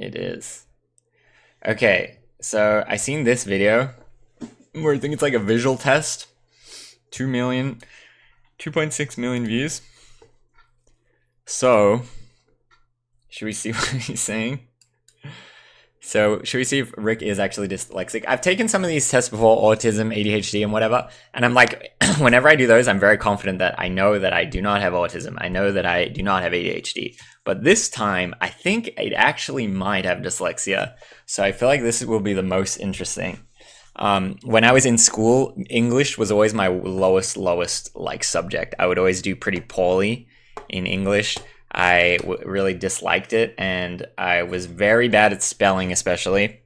It is. Okay, so I seen this video where I think it's like a visual test. 2.6 million views. So, should we see what he's saying? So, should we see if Rick is actually dyslexic? I've taken some of these tests before, autism, ADHD, and whatever, and I'm like, whenever I do those, I'm very confident that I know that I do not have autism. I know that I do not have ADHD. But this time, I think it actually might have dyslexia. So I feel like this will be the most interesting. When I was in school, English was always my lowest like subject. I would always do pretty poorly in English. I really disliked it, and I was very bad at spelling, especially.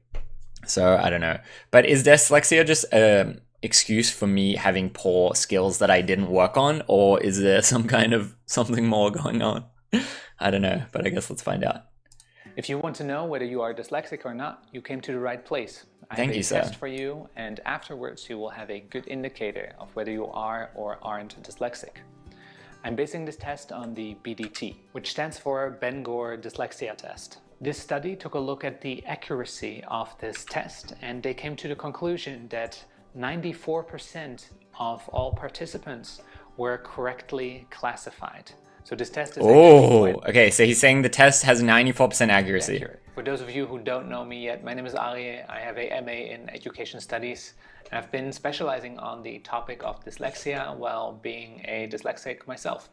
So I don't know. But is dyslexia just an excuse for me having poor skills that I didn't work on, or is there some kind of something more going on? I don't know, but I guess let's find out. If you want to know whether you are dyslexic or not, you came to the right place. Thank you, sir. I have a test for you, and afterwards you will have a good indicator of whether you are or aren't dyslexic. I'm basing this test on the BDT, which stands for Ben-Gore Dyslexia Test. This study took a look at the accuracy of this test, and they came to the conclusion that 94% of all participants were correctly classified. So this test is okay, so he's saying the test has 94% accuracy. Accurate. For those of you who don't know me yet, my name is Ari. I have a MA in Education Studies, and I've been specializing on the topic of dyslexia while being a dyslexic myself.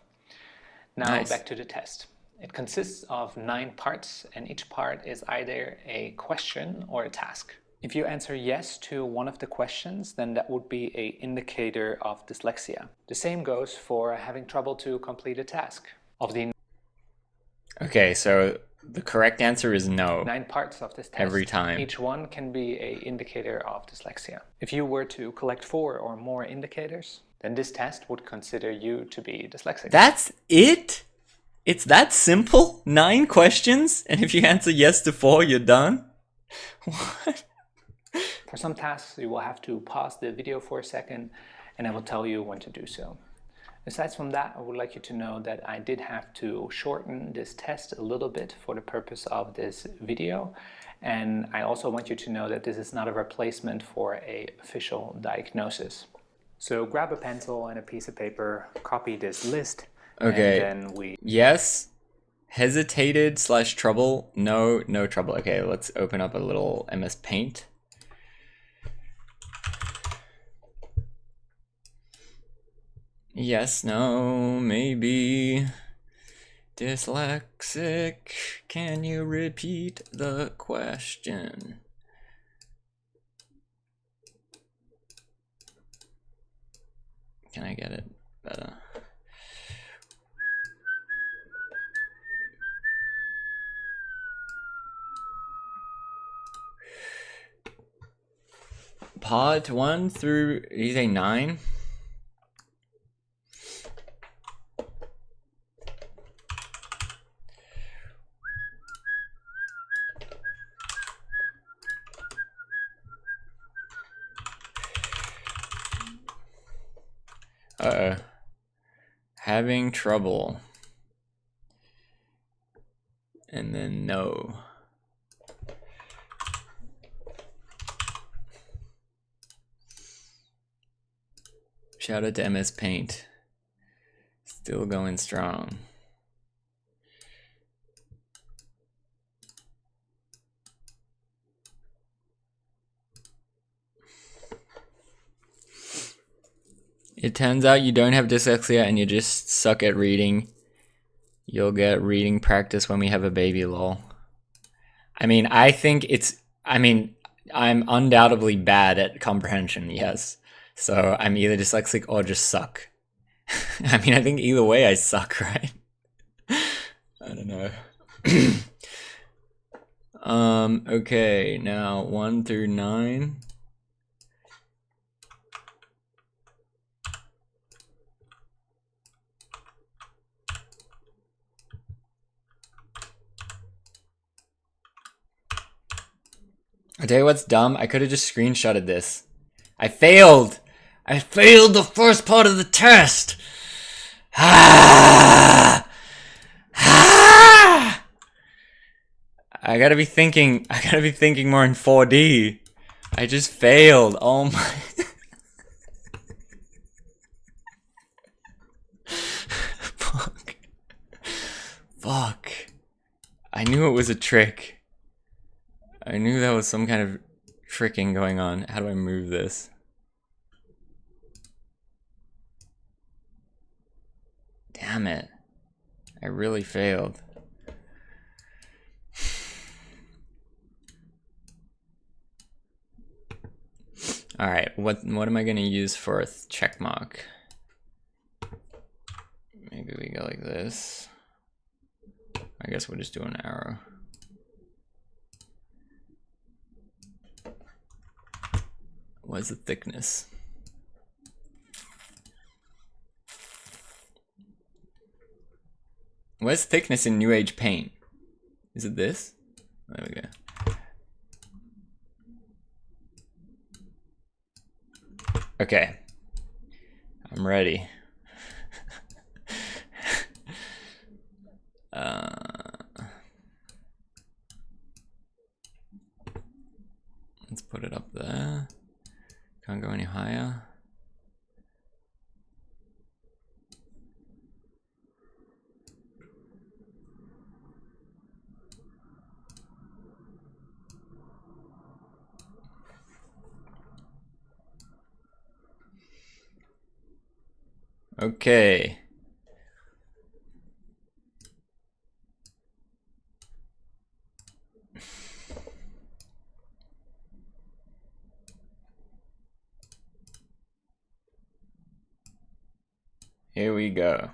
Now back to the test. It consists of 9 parts, and each part is either a question or a task. If you answer yes to one of the questions, then that would be an indicator of dyslexia. The same goes for having trouble to complete a task. Okay, so the correct answer is no. 9 parts of this test. Every time. Each one can be an indicator of dyslexia. If you were to collect 4 or more indicators, then this test would consider you to be dyslexic. That's it? It's that simple? 9 questions? And if you answer yes to 4, you're done? What? For some tasks, you will have to pause the video for a second, and I will tell you when to do so. Aside from that, I would like you to know that I did have to shorten this test a little bit for the purpose of this video. And I also want you to know that this is not a replacement for an official diagnosis. So grab a pencil and a piece of paper, copy this list, okay. And then Yes, hesitated / trouble, no trouble. Okay, let's open up a little MS Paint. Yes, no, maybe. Dyslexic, can you repeat the question? Can I get it better? Part 1 through, you say 9? Having trouble. And then no. Shout out to MS Paint. Still going strong. It turns out you don't have dyslexia and you just suck at reading. You'll get reading practice when we have a baby, lol. I mean, I'm undoubtedly bad at comprehension, yes. So I'm either dyslexic or just suck. I mean, I think either way I suck, right? I don't know. Okay, now 1 through 9. I'll tell you what's dumb. I could have just screenshotted this. I failed! I failed the first part of the test! Ah! Ah! I gotta be thinking more in 4D. I just failed. Oh my. Fuck. Fuck. I knew it was a trick. I knew that was some kind of tricking going on. How do I move this? Damn it. I really failed. Alright, what am I gonna use for a check mark? Maybe we go like this. I guess we'll just do an arrow. What's the thickness? What's thickness in New Age paint? Is it this? There we go. Okay. I'm ready. Let's put it up there. Can't go any higher. Okay. Here we go.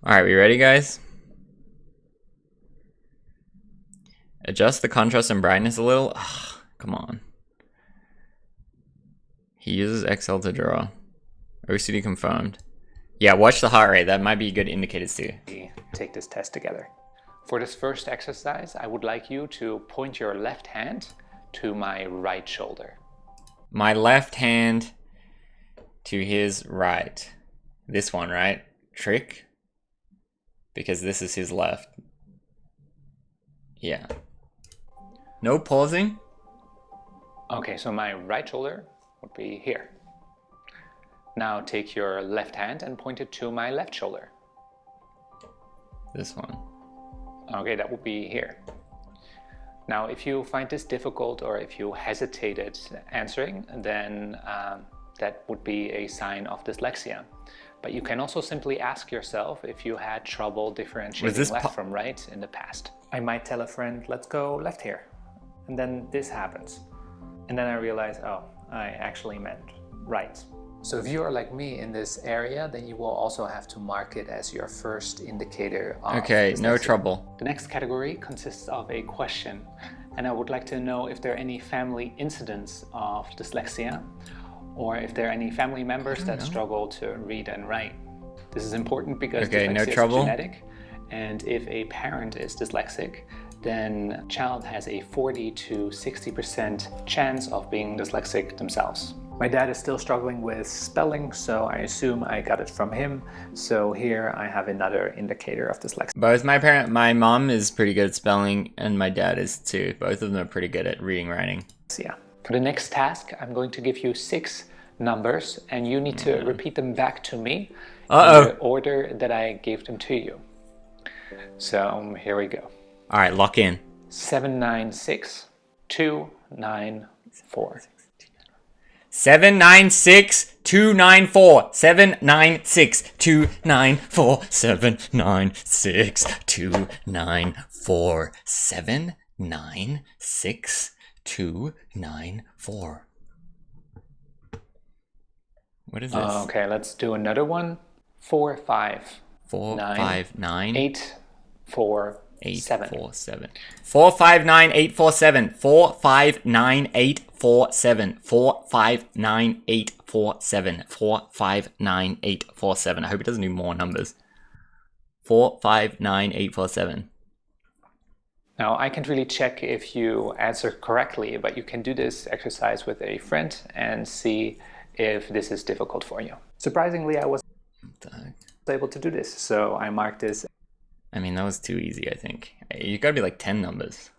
All right, we ready, guys? Adjust the contrast and brightness a little. Ugh, come on. He uses Excel to draw. OCD confirmed. Yeah, watch the heart rate. That might be good indicators too. Take this test together. For this first exercise, I would like you to point your left hand to my right shoulder. My left hand to his right. This one, right? Trick? Because this is his left. Yeah. No pausing? Okay, so my right shoulder would be here. Now take your left hand and point it to my left shoulder. This one. Okay, that would be here. Now, if you find this difficult or if you hesitated answering, then that would be a sign of dyslexia. But you can also simply ask yourself if you had trouble differentiating left from right in the past. I might tell a friend, let's go left here. And then this happens. And then I realize, oh, I actually meant right. So if you are like me in this area, then you will also have to mark it as your first indicator of Okay, dyslexia. no trouble. The next category consists of a question, and I would like to know if there are any family incidents of dyslexia, or if there are any family members that struggle to read and write. This is important because dyslexia is genetic, and if a parent is dyslexic, then child has a 40 to 60% chance of being dyslexic themselves. My dad is still struggling with spelling, so I assume I got it from him. So here I have another indicator of dyslexia. Both my mom is pretty good at spelling, and my dad is too. Both of them are pretty good at reading, writing. Yeah. For the next task, I'm going to give you 6 numbers, and you need to repeat them back to me in the order that I gave them to you. So here we go. All right, lock in. 796294. 796294. 796294. 796294. 796294. What is this? Okay, let's do another one. 459 847. 459847. 459847. 459847. 459847. I hope it doesn't do more numbers. 459847. Now, I can't really check if you answer correctly, but you can do this exercise with a friend and see if this is difficult for you. Surprisingly, I was able to do this, so I marked this. I mean, that was too easy, I think. You gotta be like 10 numbers.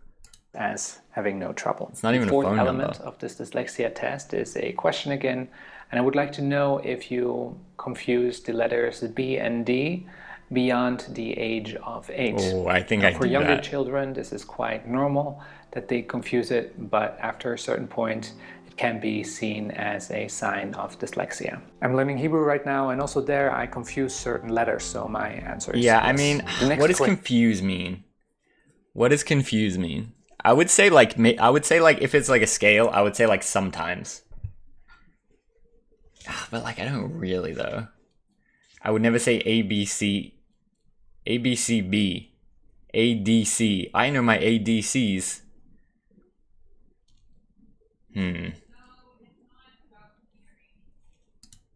As having no trouble. It's not even a phone number. The fourth element of this dyslexia test is a question again, and I would like to know if you confuse the letters B and D beyond the age of 8. Oh, I think I do that. For younger children, this is quite normal that they confuse it, but after a certain point, it can be seen as a sign of dyslexia. I'm learning Hebrew right now, and also there I confuse certain letters, so my answer is yes. I mean, what does confuse mean? What does confuse mean? I would say like if it's like a scale, I would say like sometimes. But like I don't really though. I would never say ABC, ABCB, ADC. I know my ADCs.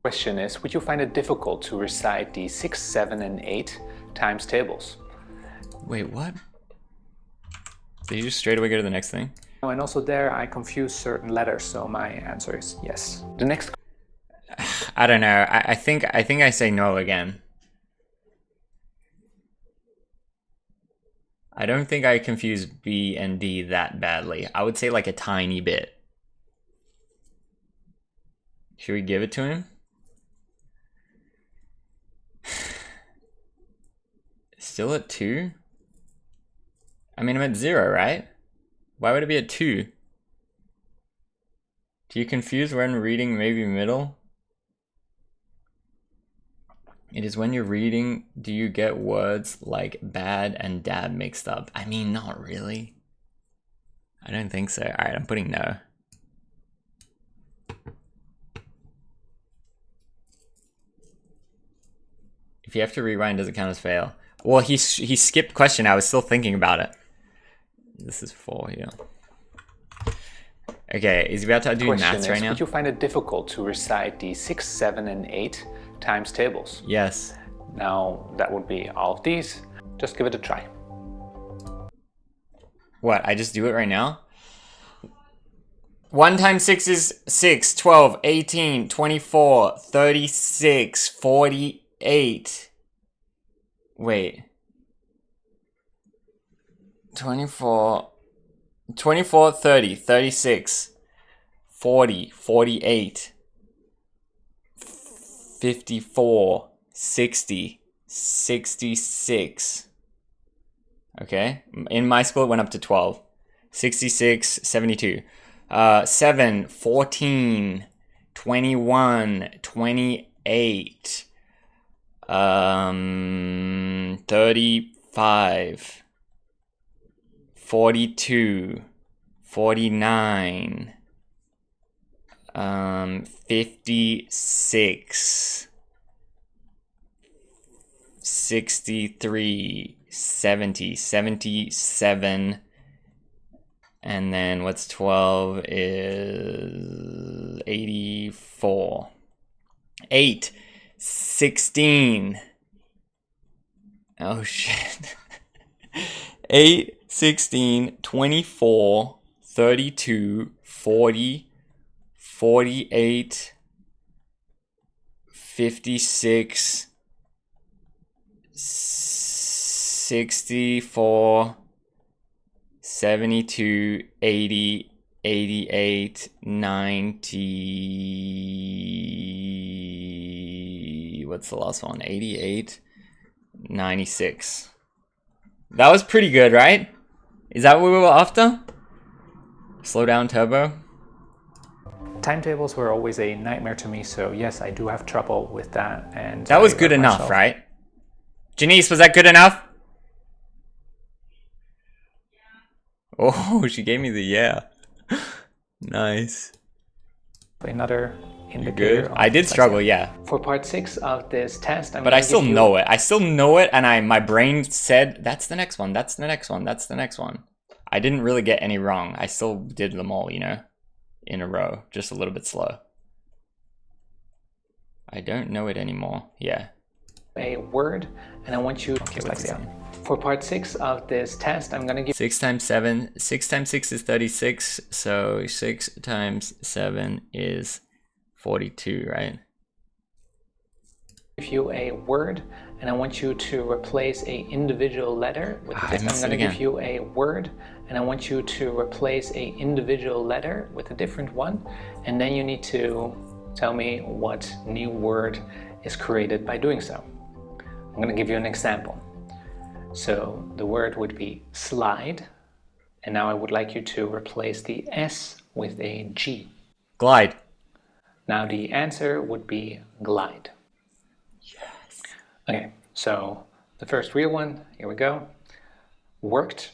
Question is, would you find it difficult to recite the 6, 7, and 8 times tables? Wait, what? Did you just straight away go to the next thing? And also there I confuse certain letters, so my answer is yes. The next... I don't know. I think I say no again. I don't think I confuse B and D that badly. I would say like a tiny bit. Should we give it to him? Still at 2? I mean, I'm at 0, right? Why would it be at 2? Do you confuse when reading maybe middle? It is when you're reading, do you get words like bad and dad mixed up? I mean, not really. I don't think so. All right, I'm putting no. If you have to rewind, does it count as fail? Well, he skipped question. I was still thinking about it. This is 4 here. Okay, is he about to do maths right now? Would you find it difficult to recite the 6, 7, and 8 times tables? Yes. Now, that would be all of these. Just give it a try. What, I just do it right now? 1 times 6 is 6, 12, 18, 24, 36, 48. Wait. 24, 30, 36, 40, 48, 54, 60, 66. Okay, in my school it went up to 12. 66, 72. 7, 14, 21, 28, 35, 42, 49, 56, 63, 70, 77, and then what's 12 is 84. 8, 16. Oh shit. 8, 16, 24, 32, 40, 48, 56, 64, 72, 80, 88, 90, what's the last one? 88, 96. That was pretty good, right? Is that what we were after? Slow down turbo. Timetables were always a nightmare to me, so yes, I do have trouble with that. And that was good enough, right? Janice, was that good enough? Oh, she gave me the yeah. Nice. Another indicator. Good. I did struggle, yeah. For part 6 of this test, but I still know it. I still know it, and my brain said that's the next one. That's the next one. That's the next one. I didn't really get any wrong. I still did them all, you know, in a row, just a little bit slow. I don't know it anymore. Yeah. A word, and I want you to dyslexia. For part 6 of this test, I'm gonna give 6 times 7. 6 times 6 is 36. So 6 times 7 is 42, right? Give you a word, and I want you to replace a individual letter with a different. I'm going to give you a word, and I want you to replace a individual letter with a different one, and then you need to tell me what new word is created by doing so. I'm going to give you an example. So the word would be slide, and now I would like you to replace the S with a G. Glide. Now the answer would be glide. Yes. Okay, so the first real one, here we go. Worked.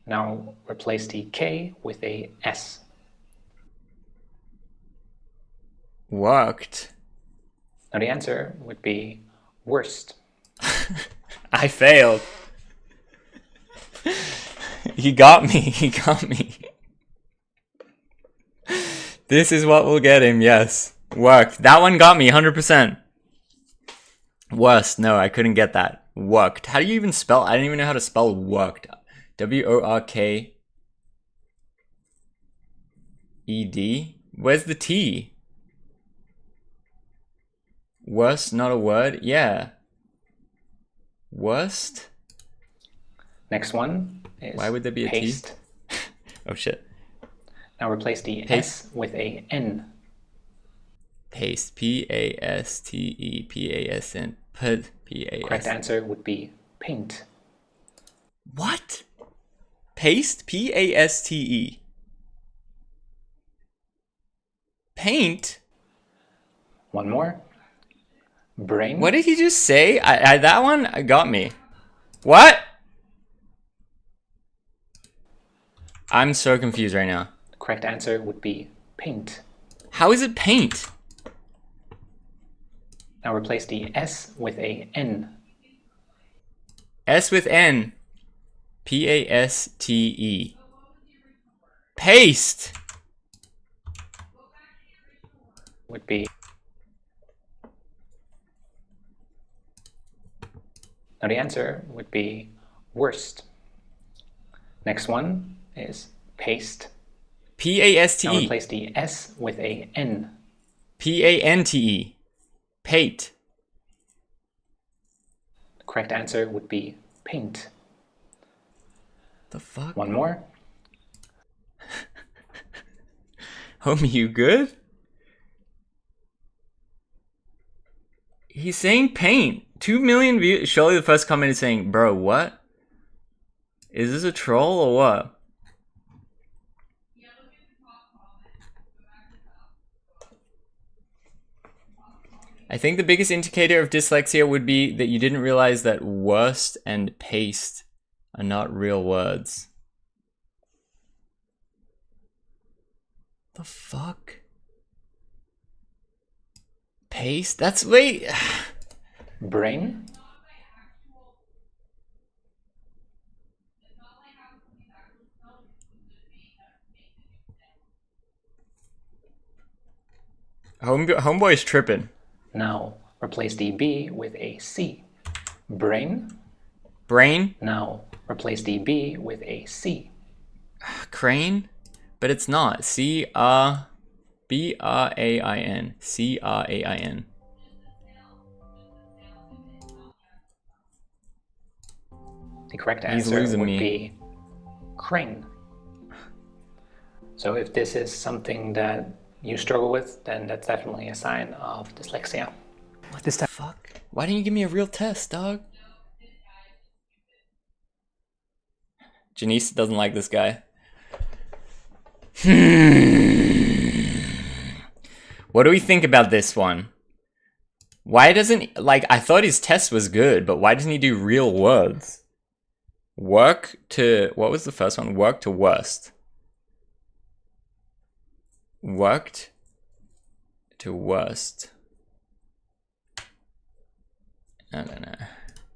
Now replace the K with a S. Worked. Now the answer would be worst. I failed. He got me. He got me. This is what will get him. Yes. Worked. That one got me 100%. Worst. No, I couldn't get that. Worked. How do you even spell? I didn't even know how to spell worked. W-O-R-K-E-D. Where's the T? Worst, not a word? Yeah. Worst? Next one is why would there be a paste. T? Oh shit. Now replace the Paste. S with a N. Paste. P-A-S-T-E. P-A-S-N. P-A-S. Correct answer would be paint. What? Paste? P-A-S-T-E. Paint? One more. Brain. What did he just say? That one got me. What? I'm so confused right now. The correct answer would be paint. How is it paint? Now replace the S with a N. S with N. P-A-S-T-E. Paste. Would be. Now the answer would be worst. Next one is paste. P-A-S-T-E. Now replace the S with a N. P-A-N-T-E. Pate. The correct answer would be paint. The fuck? One more. Homie, you good? He's saying paint. 2 million views. Surely the first comment is saying, bro, what? Is this a troll or what? I think the biggest indicator of dyslexia would be that you didn't realize that worst and paste are not real words. The fuck? Paste? That's wait. Brain. Homeboy's tripping. Now replace the B with a C. Brain. Brain? Now replace the B with a C. Crane? But it's not. C-R-B-R-A-I-N. C-R-A-I-N. The correct answer would be crane. So if this is something that you struggle with, then that's definitely a sign of dyslexia. What the fuck? Why didn't you give me a real test, dog? Janice doesn't like this guy. What do we think about this one? Why doesn't, like, I thought his test was good, but why doesn't he do real words? Work to, what was the first one? Work to worst. Worked to worst. I don't know.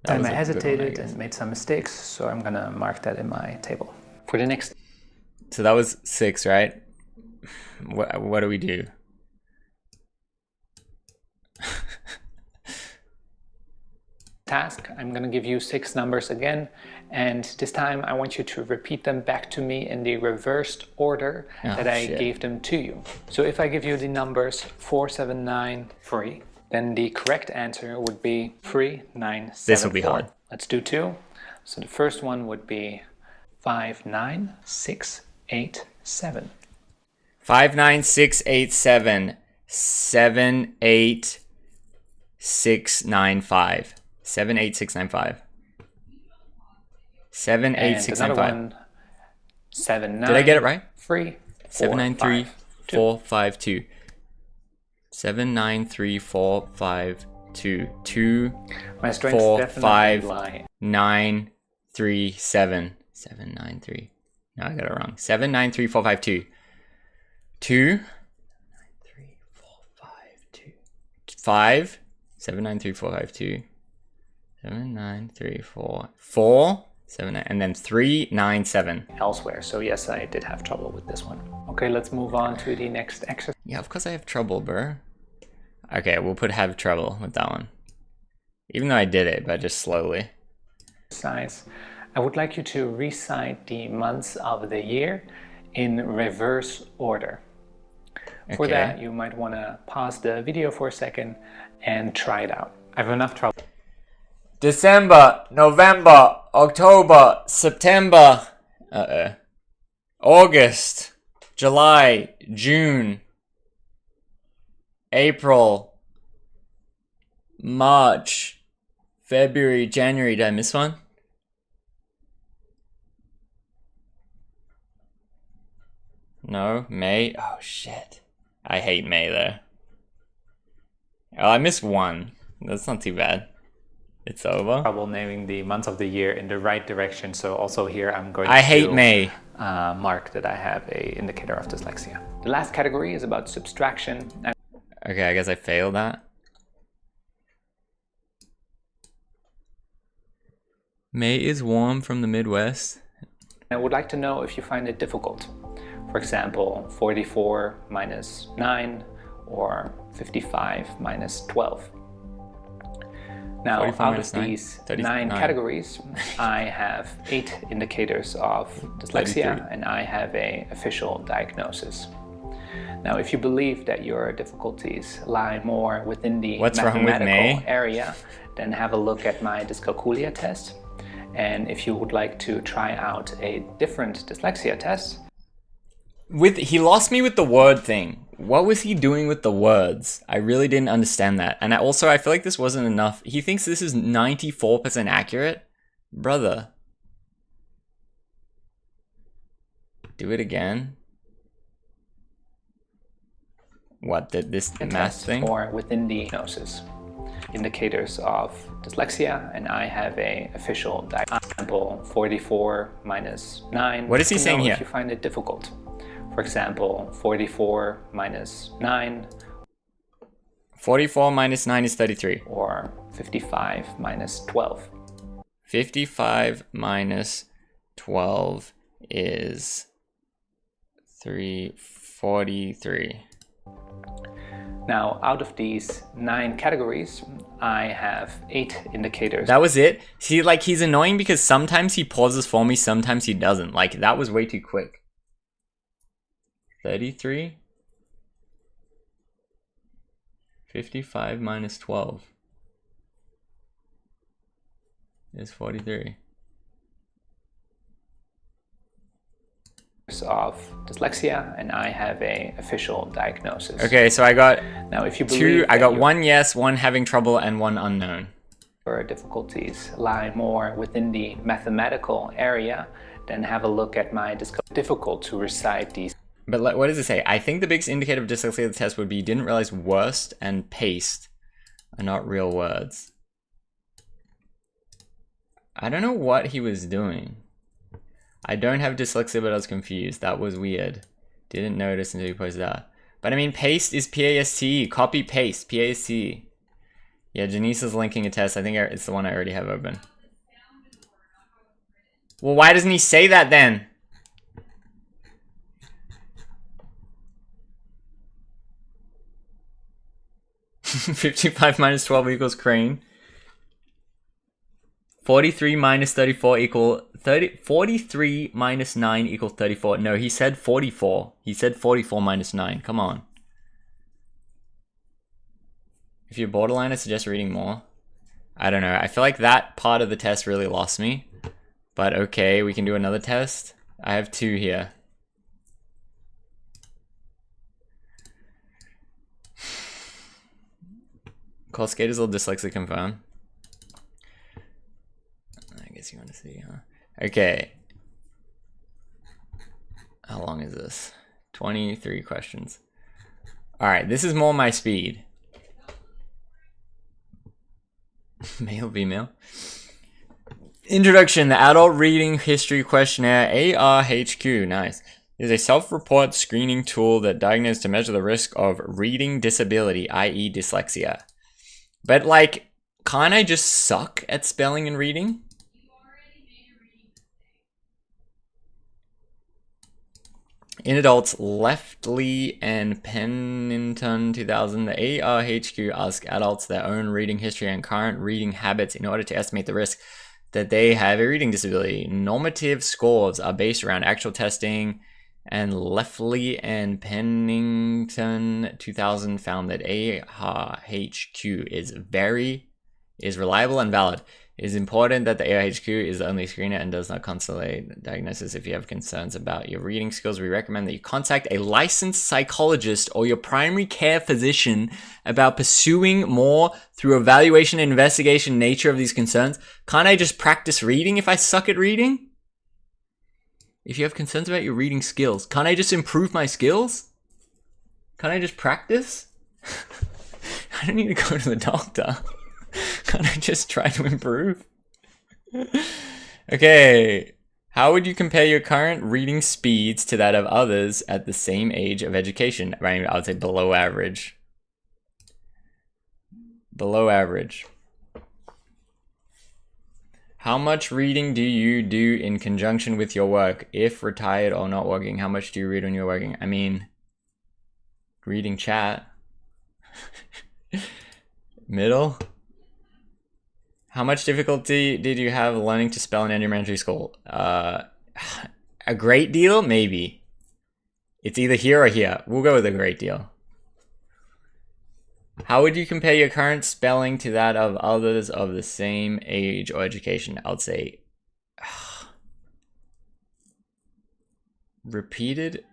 I hesitated and made some mistakes, so I'm gonna mark that in my table. For the next. So that was 6, right? What do we do? Task, I'm gonna give you 6 numbers again, and this time I want you to repeat them back to me in the reversed order that I gave them to you. So if I give you the numbers 4, 7, 9, 3, then the correct answer would be 3974. This will be hard. Let's do 2. So the first one would be 59687. 59687 78695. 78695. 78695. 79. Did I get it right? 793452. 7934552. 2 My strengths 4 definitely 5 lie. 9 3 7 793. No, I got it wrong. 793452. 2 3 4 5 2 5 793452 7934 4 7 and then 397 elsewhere. So yes, I did have trouble with this one. Okay, let's move on to the next exercise. Yeah, of course I have trouble, bro. Okay, we'll put have trouble with that one. Even though I did it, but just slowly. I would like you to recite the months of the year in reverse order. For that, you might want to pause the video for a second and try it out. I have enough trouble. December, November, October, September, August, July, June, April, March, February, January. Did I miss one? No, May. Oh shit. I hate May though. Oh, I missed one. That's not too bad. It's over. Trouble naming the months of the year in the right direction. So also here I'm going to hate May. Mark that I have a indicator of dyslexia. The last category is about subtraction. Okay, I guess I failed that. May is warm from the Midwest. I would like to know if you find it difficult. For example, 44 minus 9 or 55 minus 12. Now, out of these 9 categories, I have 8 indicators of dyslexia and I have an official diagnosis. Now, if you believe that your difficulties lie more within the mathematical area, then have a look at my dyscalculia test. And if you would like to try out a different dyslexia test, he lost me with the word thing. What was he doing with the words? I really didn't understand that. And I feel like this wasn't enough. He thinks this is 94% accurate? Brother. Do it again. What, this math thing? Or within the diagnosis. Indicators of dyslexia, and I have a official diagnosis. Example 44 minus 9. What is he saying here? If you find it difficult. For example, 44 minus 9. 44 minus 9 is 33. Or 55 minus 12. 55 minus 12 is 43. Now, out of these 9 categories, I have 8 indicators. That was it? See, like, he's annoying because sometimes he pauses for me, sometimes he doesn't. Like, that was way too quick. 33? 55 minus 12 is 43. Of dyslexia, and I have a official diagnosis. Okay, so I got now if you two. I got 1 yes, 1 having trouble, and 1 unknown. Your difficulties lie more within the mathematical area, then have a look at my difficult to recite these. But what does it say? I think the biggest indicator of dyslexia of the test would be you didn't realize worst and paste are not real words. I don't know what he was doing. I don't have dyslexia, but I was confused. That was weird. Didn't notice until you posted that. But I mean, paste is PAST. Copy paste, PAST. Yeah, Janice is linking a test. I think it's the one I already have open. Well, why doesn't he say that then? $55 minus 12 equals crane. 43 minus 34 equal 30. 43 minus 9 equals 34. No, he said 44. He said 44 minus 9. Come on. If you're borderline, I suggest reading more. I don't know. I feel like that part of the test really lost me. But okay, we can do another test. I have 2 here. Call skaters all dyslexic confirm. I guess you want to see, huh? Okay. How long is this? 23 questions. Alright, this is more my speed. Male, female. Introduction, the Adult Reading History Questionnaire, ARHQ, nice. Is a self-report screening tool that diagnoses to measure the risk of reading disability, i.e. dyslexia. But like, can't I just suck at spelling and reading? In adults, Leftley and Pennington 2000, the ARHQ ask adults their own reading history and current reading habits in order to estimate the risk that they have a reading disability. Normative scores are based around actual testing, and Leftley and Pennington 2000 found that ARHQ is reliable and valid. It is important that the ARHQ is the only screener and does not consolidate diagnosis. If you have concerns about your reading skills, we recommend that you contact a licensed psychologist or your primary care physician about pursuing more through evaluation and investigation nature of these concerns. Can't I just practice reading if I suck at reading? If you have concerns about your reading skills, can't I just improve my skills? Can't I just practice? I don't need to go to the doctor. Can't I just try to improve? Okay. How would you compare your current reading speeds to that of others at the same age of education? I would say below average. Below average. How much reading do you do in conjunction with your work? If retired or not working, how much do you read when you're working? I mean, reading chat. Middle. How much difficulty did you have learning to spell in elementary school? A great deal? Maybe. It's either here or here. We'll go with a great deal. How would you compare your current spelling to that of others of the same age or education? I would say repeated.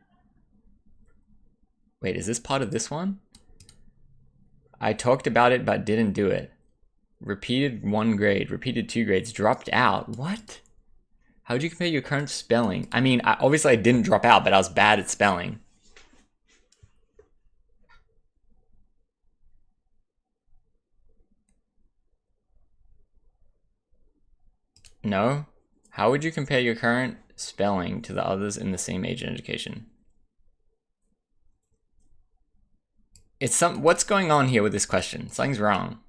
Wait, is this part of this one? I talked about it but didn't do it. Repeated 1 grade, repeated 2 grades, dropped out. What? How would you compare your current spelling? I mean, obviously I didn't drop out, but I was bad at spelling. No? How would you compare your current spelling to the others in the same age and education? What's going on here with this question? Something's wrong.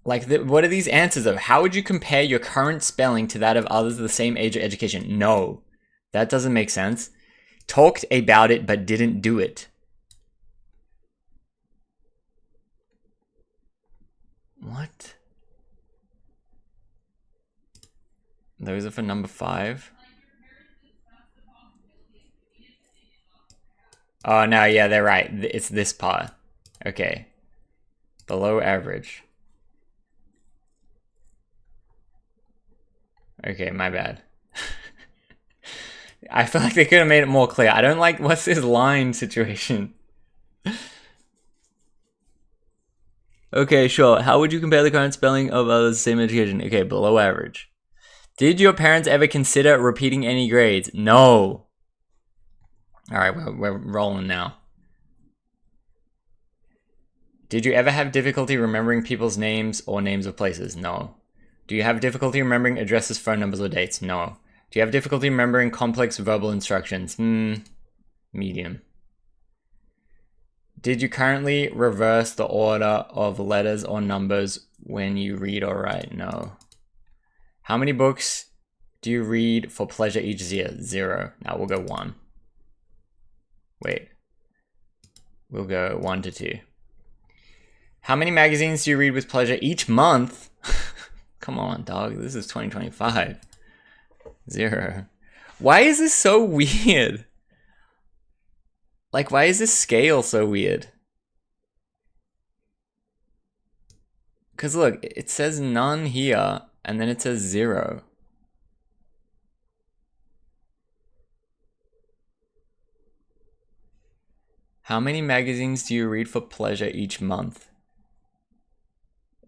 Like, what are these answers of? How would you compare your current spelling to that of others of the same age or education? No, that doesn't make sense. Talked about it, but didn't do it. What? Those are for number 5. Oh, no, yeah, they're right. It's this part. Okay. Below average. Okay, my bad. I feel like they could have made it more clear. I don't like, what's this line situation? Okay, sure. How would you compare the current spelling of others same education? Okay, below average. Did your parents ever consider repeating any grades? No. Alright, we're rolling now. Did you ever have difficulty remembering people's names or names of places? No. Do you have difficulty remembering addresses, phone numbers, or dates? No. Do you have difficulty remembering complex verbal instructions? Medium. Did you currently reverse the order of letters or numbers when you read or write? No. How many books do you read for pleasure each year? 0. Now we'll go 1. Wait. We'll go 1 to 2. How many magazines do you read with pleasure each month? Come on, dog. This is 2025. 0. Why is this so weird? Like, why is this scale so weird? Because look, it says none here, and then it says 0. How many magazines do you read for pleasure each month?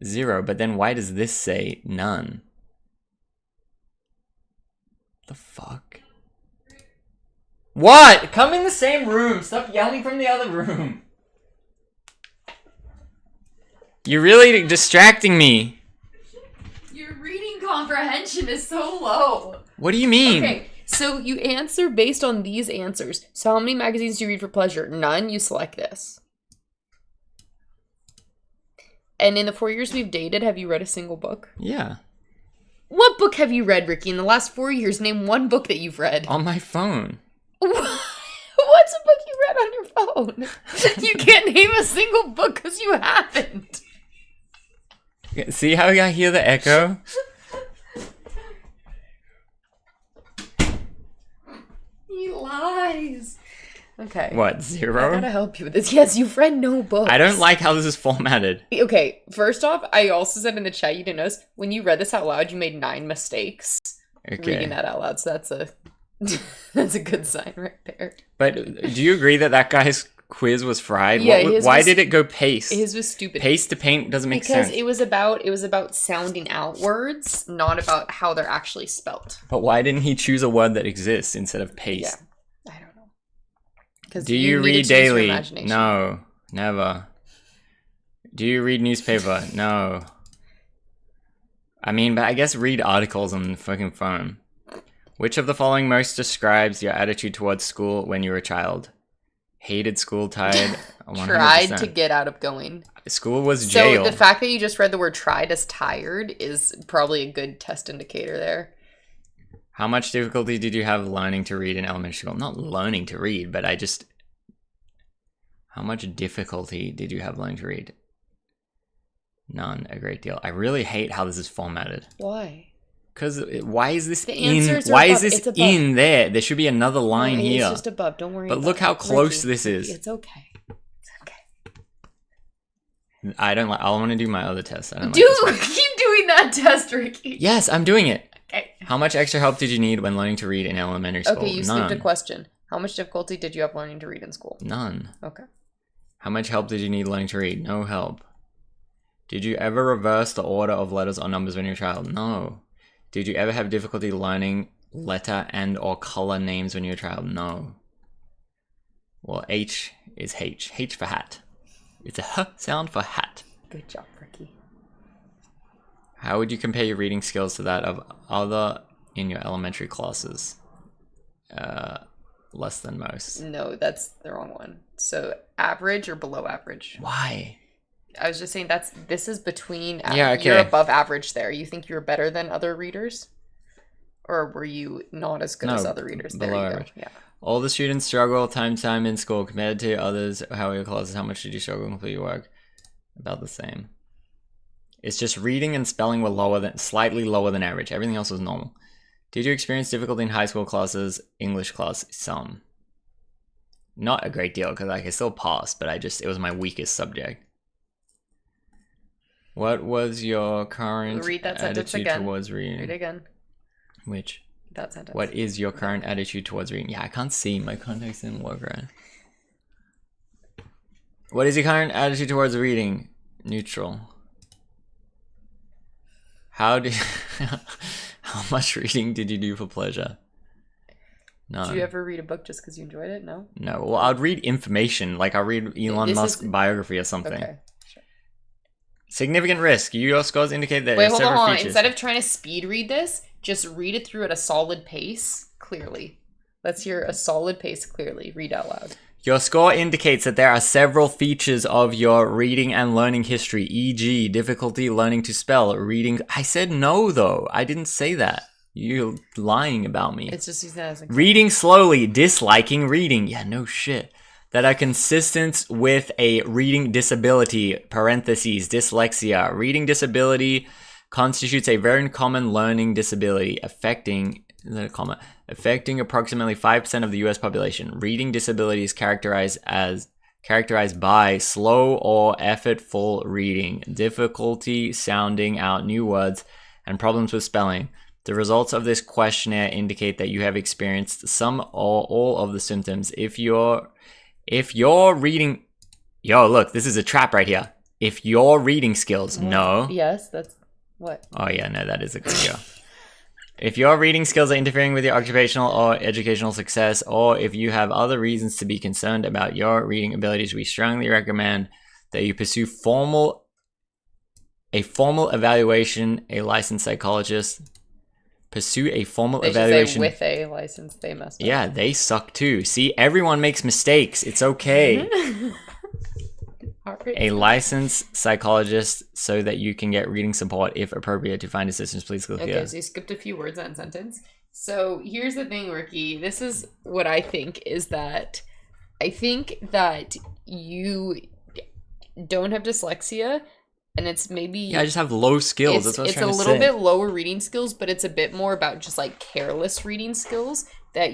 0, but then why does this say none? The fuck? What? Come in the same room. Stop yelling from the other room. You're really distracting me. Your reading comprehension is so low. What do you mean? Okay, so you answer based on these answers. So how many magazines do you read for pleasure? None. You select this. And in the 4 years we've dated, have you read a single book? Yeah. What book have you read, Ricky, in the last 4 years? Name one book that you've read. On my phone. What's a book you read on your phone? You can't name a single book because you haven't. See how I hear the echo? He lies. Okay. What, I 0? gotta help you with this. Yes, you've read no books. I don't like how this is formatted. Okay, first off, I also said in the chat, you didn't notice, when you read this out loud, you made 9 mistakes. Okay. Reading that out loud, so that's a that's a good sign right there. But do you agree that that guy's quiz was fried? Yeah, why did it go paste? His was stupid. Paste to paint doesn't make because sense. it was about sounding out words, not about how they're actually spelt. But why didn't he choose a word that exists instead of paste? Yeah, I don't know. Because Do you read daily? No, never. Do you read newspaper? No. I mean, but I guess read articles on the fucking phone. Which of the following most describes your attitude towards school when you were a child? Hated school, tired. 100%. Tried to get out of going. School was jail. So the fact that you just read the word tried as tired is probably a good test indicator there. How much difficulty did you have learning to read in elementary school? Not learning to read, but how much difficulty did you have learning to read? None, a great deal. I really hate how this is formatted. Why? Because why is this The in? answers are Why above. is this It's above. in there? There should be another line No, here. It's just above. Don't worry. But about look how it. close Ricky, this is. It's okay. It's okay. I don't like. I want to do my other test. I don't like Do this one. keep doing that test, Ricky. Yes, I'm doing it. Okay. How much extra help did you need when learning to read in elementary school? Okay, you None. skipped a question. How much difficulty did you have learning to read in school? None. Okay. How much help did you need learning to read? No help. Did you ever reverse the order of letters or numbers when you were a child? No. Did you ever have difficulty learning letter and or color names when you were a child? No. Well, H is H. H for hat. It's a H sound for hat. Good job, Ricky. How would you compare your reading skills to that of other in your elementary classes? Less than most. No, that's the wrong one. So average or below average? Why? I was just saying this is between. Yeah, okay. You're above average there. You think you were better than other readers, or were you not as good as other readers? There below you go. average. Yeah. All the students struggle time in school compared to others. How are your classes? How much did you struggle to complete your work? About the same. It's just reading and spelling were slightly lower than average. Everything else was normal. Did you experience difficulty in high school classes? English class, some. Not a great deal because I could still pass, but it was my weakest subject. What was your current Read that sentence attitude again. towards reading? Read it again. Which? That sentence. What is your current attitude towards reading? Yeah, I can't see. My contacts didn't work right. What is your current attitude towards reading? Neutral. How much reading did you do for pleasure? None. Did you ever read a book just because you enjoyed it? No? No. Well, I'd read information. Like I'll read Elon Musk biography or something. Okay. Sure. Significant risk. Your scores indicate that Wait, there are hold several on. features. Instead of trying to speed read this, just read it through at a solid pace, clearly. Let's hear a solid pace clearly. Read out loud. Your score indicates that there are several features of your reading and learning history, e.g. difficulty learning to spell, reading... I said no, though. I didn't say that. You're lying about me. It's just using that as a... Reading slowly, disliking reading. Yeah, no shit. That are consistent with a reading disability, parentheses, dyslexia. Reading disability constitutes a very common learning disability affecting Is that a comma? Affecting approximately 5% of the US population. Reading disability is characterized by slow or effortful reading, difficulty sounding out new words, and problems with spelling. The results of this questionnaire indicate that you have experienced some or all of the symptoms. If you're reading, look, this is a trap right here. If your reading skills, no. Yes, that's what. Oh yeah, no, that is a good go. If your reading skills are interfering with your occupational or educational success, or if you have other reasons to be concerned about your reading abilities, we strongly recommend that you pursue a formal evaluation, a licensed psychologist. Pursue a formal evaluation. They should say with a license, they must. Yeah, they suck too. See, everyone makes mistakes. It's okay. A licensed psychologist so that you can get reading support if appropriate. To find assistance, please click here. Okay, so you skipped a few words in that sentence. So here's the thing, Ricky. This is what I think is that I think that you don't have dyslexia, and it's maybe... Yeah, I just have low skills. That's what I was trying to say. It's a little bit lower reading skills, but it's a bit more about just like careless reading skills that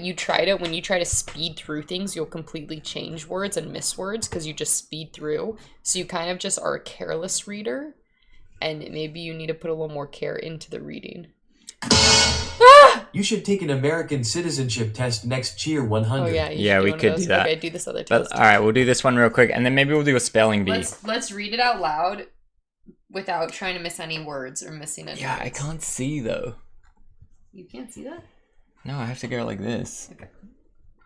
when you try to speed through things, you'll completely change words and miss words because you just speed through. So you kind of just are a careless reader, and maybe you need to put a little more care into the reading. You should take an American citizenship test next year 100. Oh yeah, we could do that. Okay, do this other test. But, all right, we'll do this one real quick, and then maybe we'll do a spelling bee. Let's read it out loud without trying to miss any words or missing any words. I can't see though. You can't see that? No, I have to go like this. Okay.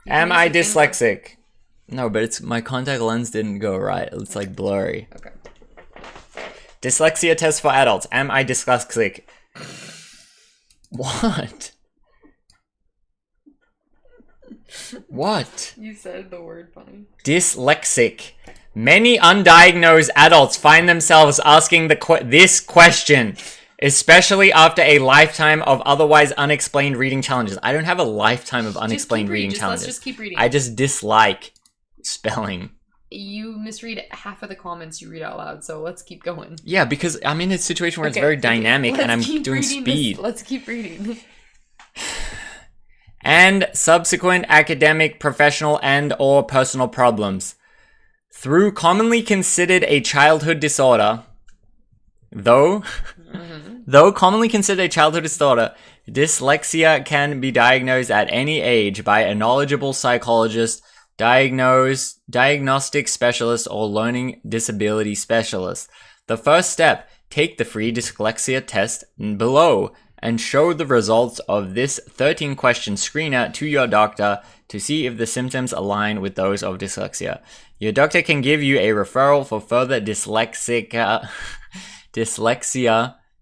Am I dyslexic? No, but it's my contact lens didn't go right. It's like blurry. Okay. Dyslexia test for adults. Am I dyslexic? What? What? You said the word funny. Dyslexic. Many undiagnosed adults find themselves asking this question, especially after a lifetime of otherwise unexplained reading challenges. I don't have a lifetime of unexplained reading challenges. Let's just keep reading. I just dislike spelling. You misread half of the comments you read out loud, so let's keep going. Yeah, because I'm in a situation where it's very dynamic and I'm doing speed. Let's keep reading. And subsequent academic, professional, and or personal problems. Through commonly considered a childhood disorder, though commonly considered a childhood disorder, dyslexia can be diagnosed at any age by a knowledgeable psychologist, diagnostic specialist, or learning disability specialist. The first step, take the free dyslexia test below and show the results of this 13-question screener to your doctor to see if the symptoms align with those of dyslexia. Your doctor can give you a referral for further dyslexia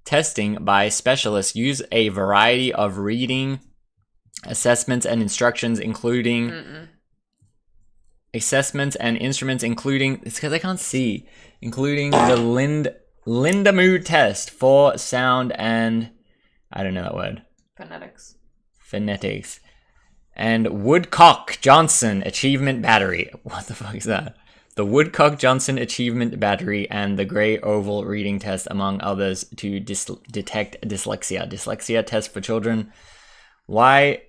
testing by specialists. Use a variety of reading assessments and instructions, including assessments and instruments, including, it's because I can't see, including the Linda Mood test for sound and, I don't know that word. Phonetics. And Woodcock-Johnson Achievement Battery. What the fuck is that? The Woodcock-Johnson Achievement Battery and the Gray Oval Reading Test, among others, to detect dyslexia. Dyslexia test for children. Why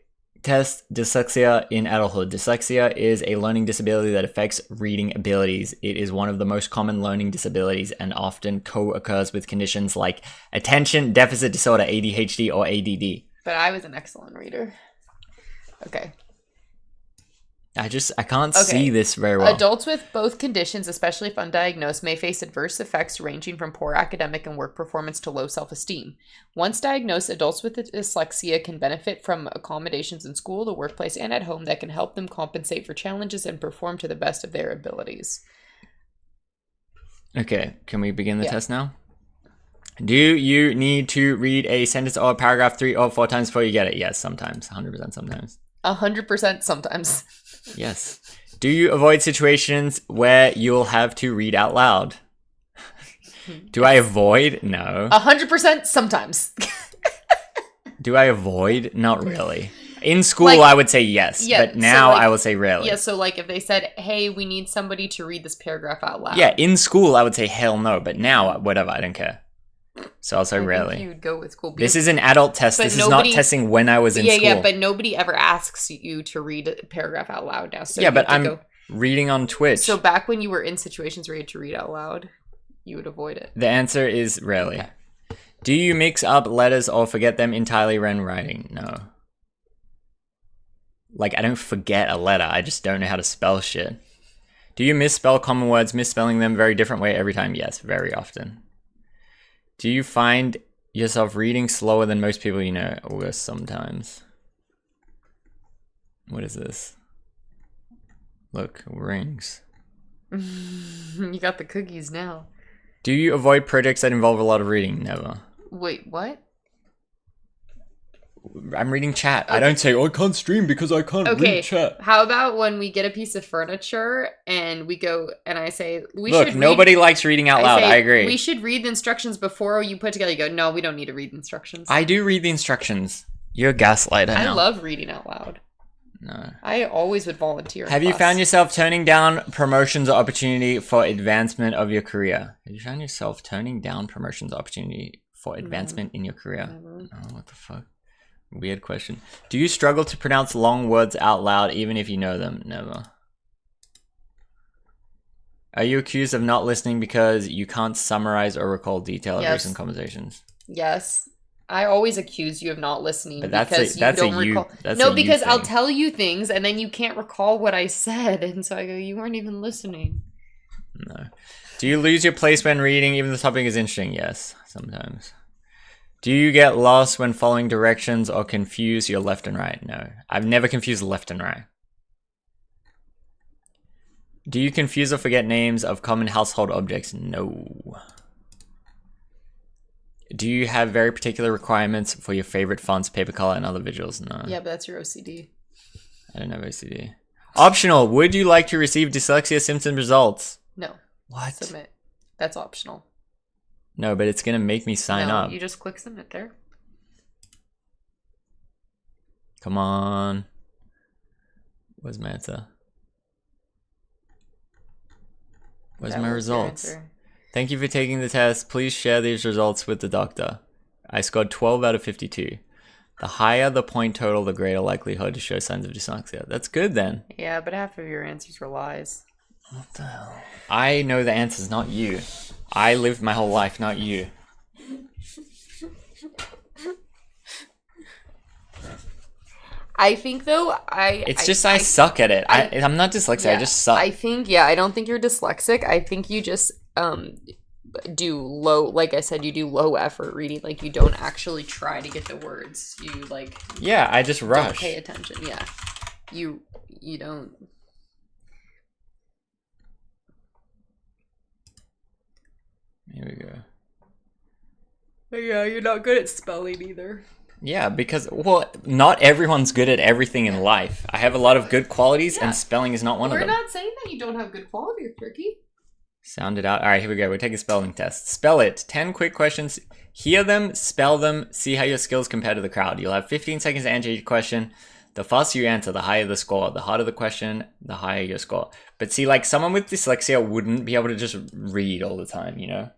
test dyslexia in adulthood? Dyslexia is a learning disability that affects reading abilities. It is one of the most common learning disabilities and often co-occurs with conditions like attention deficit disorder, ADHD, or ADD. But I was an excellent reader. Okay. I can't see this very well. Adults with both conditions, especially if undiagnosed, may face adverse effects ranging from poor academic and work performance to low self-esteem. Once diagnosed, adults with dyslexia can benefit from accommodations in school, the workplace, and at home that can help them compensate for challenges and perform to the best of their abilities. Okay, can we begin the test now? Do you need to read a sentence or a paragraph 3 or 4 times before you get it? Yes, sometimes. 100% sometimes. 100% sometimes. Yes. Do you avoid situations where you'll have to read out loud? Do I avoid? No. 100% sometimes. Do I avoid? Not really. In school, I would say yes, but now I would say rarely. Yeah, so if they said, hey, we need somebody to read this paragraph out loud. Yeah, in school, I would say hell no, but now, whatever, I don't care. So I'll say I rarely. think you'd go with school. This is an adult test. But This is not testing when I was in school. Yeah, but nobody ever asks you to read a paragraph out loud now. So yeah, but I'm reading on Twitch. So back when you were in situations where you had to read out loud, you would avoid it. The answer is rarely. Okay. Do you mix up letters or forget them entirely when writing? No. Like, I don't forget a letter. I just don't know how to spell shit. Do you misspell common words, misspelling them very different way every time? Yes, very often. Do you find yourself reading slower than most people you know? Or sometimes. What is this? Look, rings. You got the cookies now. Do you avoid projects that involve a lot of reading? Never. Wait, what? I'm reading chat. Okay. I don't say, oh, I can't stream because I can't read chat. How about when we get a piece of furniture and we go and I say, Look, nobody likes reading out loud. I agree. We should read the instructions before you put together. You go, no, we don't need to read the instructions. I do read the instructions. You're a gaslighter now. I love reading out loud. No. I always would volunteer. Have you found yourself turning down promotions or opportunity for advancement of your career? Have you found yourself turning down promotions or opportunity for advancement in your career? Never. Oh, what the fuck? Weird question. Do you struggle to pronounce long words out loud even if you know them? Never. Are you accused of not listening because you can't summarize or recall detail of recent conversations? Yes. I always accuse you of not listening because you don't recall. No, because I'll tell you things and then you can't recall what I said. And so I go, you weren't even listening. No. Do you lose your place when reading even the topic is interesting? Yes, sometimes. Do you get lost when following directions or confuse your left and right? No. I've never confused left and right. Do you confuse or forget names of common household objects? No. Do you have very particular requirements for your favorite fonts, paper color, and other visuals? No. Yeah, but that's your OCD. I don't have OCD. Optional. Would you like to receive dyslexia symptom results? No. What? Submit. That's optional. No, but it's going to make me sign up. You just click submit there. Come on. Where's my answer? Where's my results? Thank you for taking the test. Please share these results with the doctor. I scored 12 out of 52. The higher the point total, the greater likelihood to show signs of dyslexia. That's good then. Yeah, but half of your answers were lies. What the hell? I know the answers, not you. I lived my whole life, not you. I think though, I suck at it. I'm not dyslexic. Yeah, I just suck. I think I don't think you're dyslexic. I think you just do low, like I said, you do low effort reading. Like you don't actually try to get the words. You like I just rush. Don't pay attention. Yeah, you don't. Here we go. Yeah, you're not good at spelling either. Yeah, because, well, not everyone's good at everything in life. I have a lot of good qualities, and spelling is not one of them. We're not saying that you don't have good quality, Ricky. Sound it out. All right, here we go. We're taking a spelling test. Spell it. 10 quick questions. Hear them, spell them, see how your skills compare to the crowd. You'll have 15 seconds to answer each question. The faster you answer, the higher the score. The harder the question, the higher your score. But see, like, someone with dyslexia wouldn't be able to just read all the time, you know?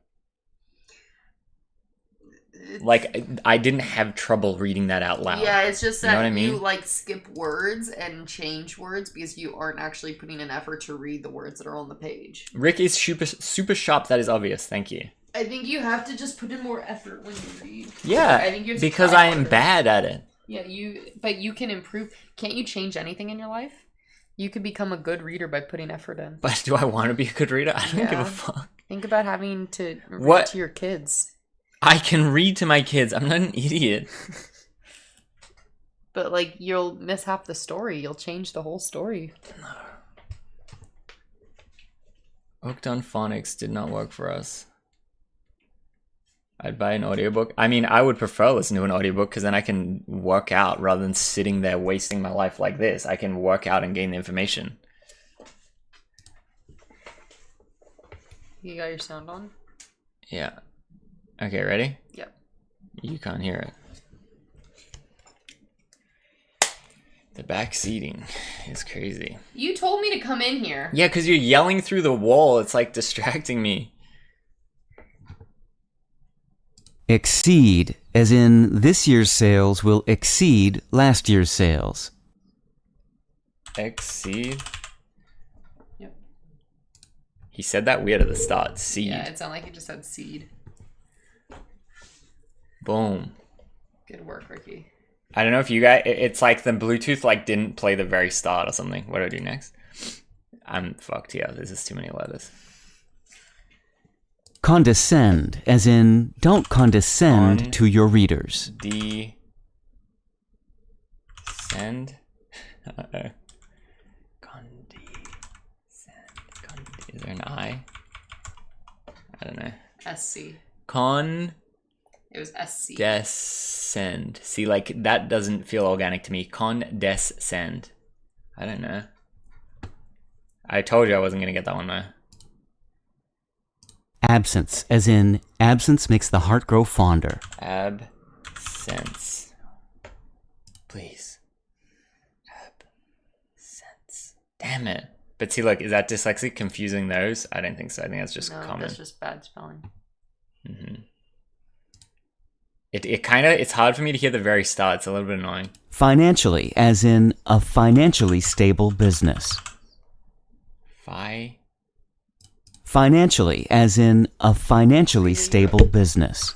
Like, I didn't have trouble reading that out loud. Yeah, it's just that you know what I mean? You like skip words and change words because you aren't actually putting an effort to read the words that are on the page. Rick is super sharp. That is obvious. Thank you. I think you have to just put in more effort when you read. Yeah, I think you have to because I am bad at it. Yeah, but you can improve. Can't you change anything in your life? You could become a good reader by putting effort in. But do I want to be a good reader? I don't give a fuck. Think about having to read to your kids. I can read to my kids. I'm not an idiot. But, like, you'll miss half the story. You'll change the whole story. Hooked on phonics did not work for us. I'd buy an audiobook. I mean, I would prefer listening to an audiobook because then I can work out rather than sitting there wasting my life like this. I can work out and gain the information. You got your sound on? Yeah. Okay, ready? Yep. You can't hear it. The back seating is crazy. You told me to come in here. Yeah, because you're yelling through the wall. It's like distracting me. Exceed, as in this year's sales will exceed last year's sales. Exceed. Yep. He said that weird at the start. Seed. Yeah, it sounded like he just said seed. Boom. Good work, Ricky. I don't know if you guys... It's like the Bluetooth like didn't play the very start or something. What do I do next? I'm fucked here. This is too many letters. Condescend, as in don't condescend to your readers. Descend. Uh-oh. Is there an I? I don't know. SC. It was SC. Descend. See, like, that doesn't feel organic to me. Condescend. I don't know. I told you I wasn't going to get that one, though. Absence, as in absence makes the heart grow fonder. Absence. Please. Absence. Damn it. But see, look, is that dyslexic confusing those? I don't think so. I think that's just common. That's just bad spelling. Mm-hmm. It kind of, it's hard for me to hear the very start. It's a little bit annoying. Financially, as in a financially stable business. Financially, as in a financially stable business.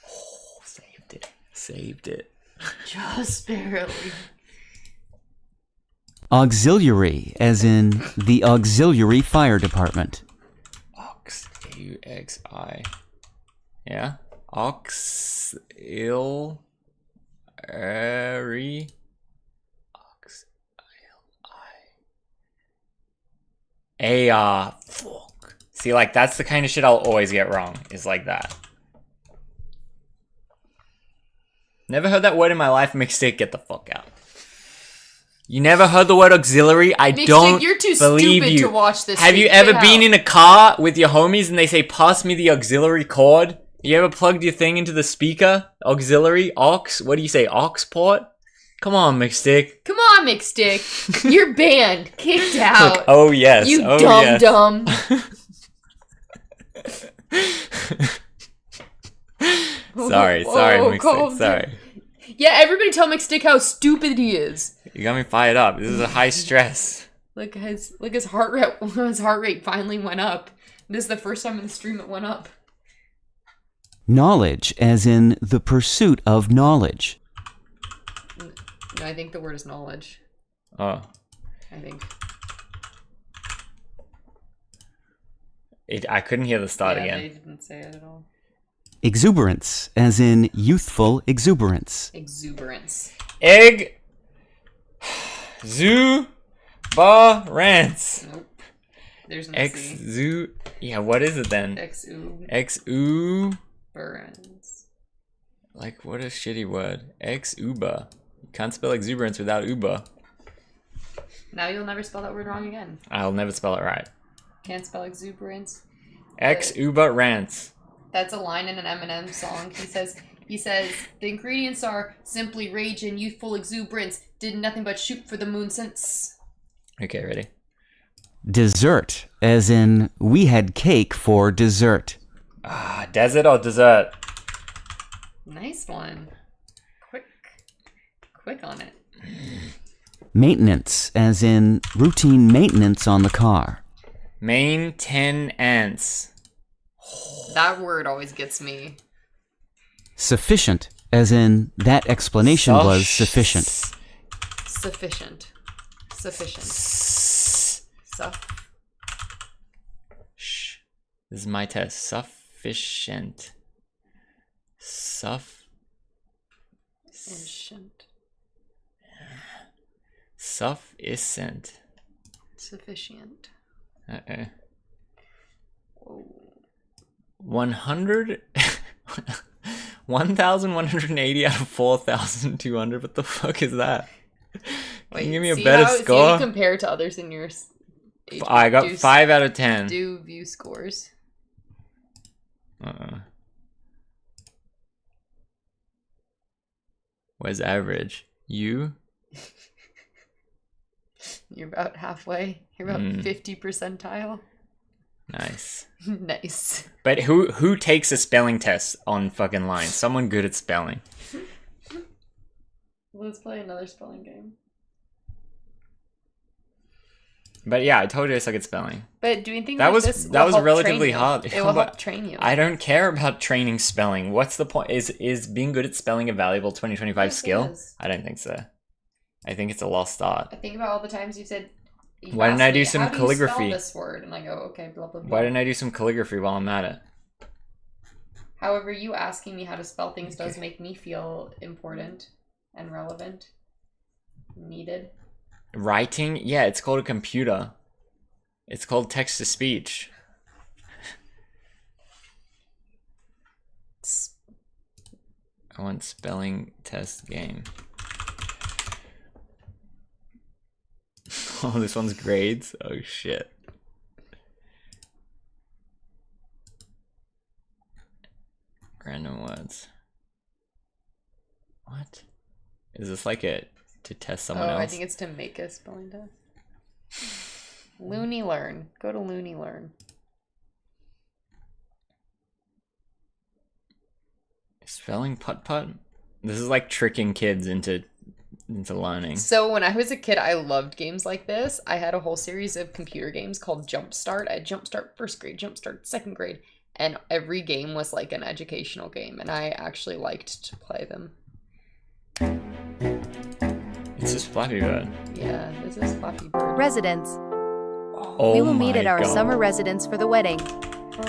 Oh, saved it. Saved it. Just barely. Auxiliary, as in the auxiliary fire department. A-U-X-I. Yeah? Auxiliary. Fuck. See, like, that's the kind of shit I'll always get wrong, is like that. Never heard that word in my life. Mixtape, get the fuck out. You never heard the word auxiliary? I don't you're too believe stupid you. to watch this. Have you ever been in a car with your homies and they say, pass me the auxiliary cord? You ever plugged your thing into the speaker? Auxiliary? Aux? What do you say? Aux port? Come on, Mixstick. Come on, Mixstick. You're banned. Kicked out. Look, oh, yes. You oh, dumb. Sorry, Mixstick. Sorry. Yeah, everybody tell Mixstick how stupid he is. You got me fired up. This is a high stress. Look, his heart rate. His heart rate finally went up. This is the first time in the stream it went up. Knowledge, as in the pursuit of knowledge. No, I think the word is knowledge. Oh. I think. I couldn't hear the start again. They didn't say it at all. Exuberance, as in youthful exuberance. Exuberance. Exuberance. Nope. There's no C. Yeah, what is it then? Exuberance. Like, what a shitty word. Exuber. You can't spell exuberance without uber. Now you'll never spell that word wrong again. I'll never spell it right. Can't spell exuberance. Exuberance. That's a line in an Eminem song. He says, the ingredients are simply rage and youthful exuberance. Did nothing but shoot for the moon since. Okay, ready? Dessert, as in we had cake for dessert. Desert or dessert? Nice one. Quick on it. Maintenance, as in routine maintenance on the car. Maintenance. That word always gets me. Sufficient, as in that explanation was sufficient. Sufficient. Shh. This is my test. Sufficient. Sufficient. Sufficient. Uh-oh. 100 1,180 out of 4,200. What the fuck is that? Can you give me a better score? See how you compare to others in your age. I got 5 out of 10. Do view scores. Where's average? You? You're about halfway. You're about 50 percentile. Nice. Nice. But who takes a spelling test on fucking line? Someone good at spelling. Let's play another spelling game. But yeah, I told you I suck at spelling. But do you think That like was this that will was help relatively train you? hard. It will help train you. I don't care about training spelling. What's the point? Is being good at spelling a valuable 2025 Yes, it skill? is. I don't think so. I think it's a lost art. I think about all the times you said. Why didn't I do some How do you calligraphy? spell this word? And I go, okay, blah blah blah. Why didn't I do some calligraphy while I'm at it? However, you asking me how to spell things does make me feel important and relevant, needed. Writing? Yeah, it's called a computer. It's called text to speech. I want spelling test game. Oh, this one's grades? Oh shit. Random words. What? Is this like a to test someone else? I think it's to make a spelling test. Looney Learn. Go to Looney Learn. Spelling putt-putt? This is like tricking kids into learning. So when I was a kid, I loved games like this. I had a whole series of computer games called Jumpstart. I had Jumpstart first grade, Jumpstart second grade, and every game was like an educational game, and I actually liked to play them. It's just Flappy Bird. Yeah, this is Flappy Bird. Residence. Oh We will meet my at our God. summer residence for the wedding.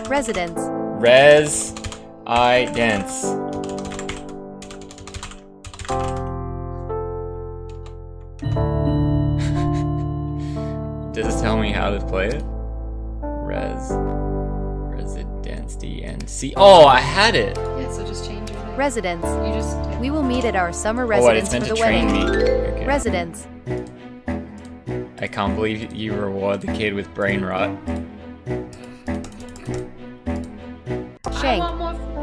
Residence. Res I dance. Does it tell me how to play it? Residence DNC. Oh, I had it. Yeah, so just change your name. Residence. You just We will meet at our summer Oh, what, it's residence meant for to the train wedding. me. Okay. Residence. I can't believe you reward the kid with brain rot. Shank.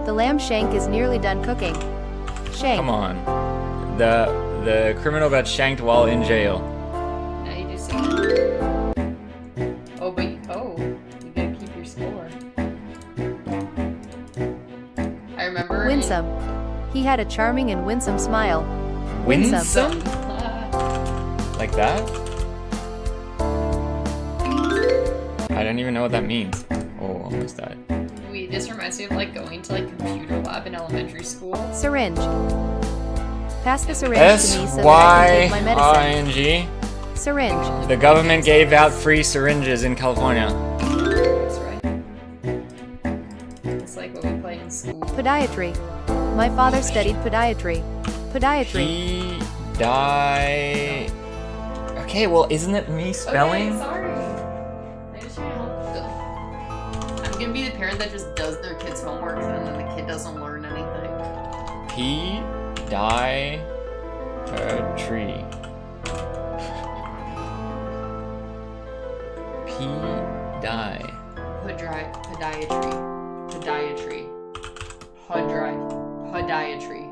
The lamb shank is nearly done cooking. Shank. Come on. The criminal got shanked while in jail. now you do something. Oh, but you gotta keep your score. I remember. Winsome. He had a charming and winsome smile. Winsome? Like that? I don't even know what that means. Oh, almost died. This reminds me of like going to like computer lab in elementary school. Syringe. Pass the syringe to me so that I can take my medicine. SYNG. Syringe. The government gave out free syringes in California. That's right. It's like what we played in school. Podiatry. My father studied podiatry. Podiatry. He die. Okay, well, isn't it me spelling? Okay, sorry. I just trying to help them. I'm gonna be the parent that just does their kids' homework and then the kid doesn't learn anything. P die tree. P die. Podiatry. Podiatry. Podiatry.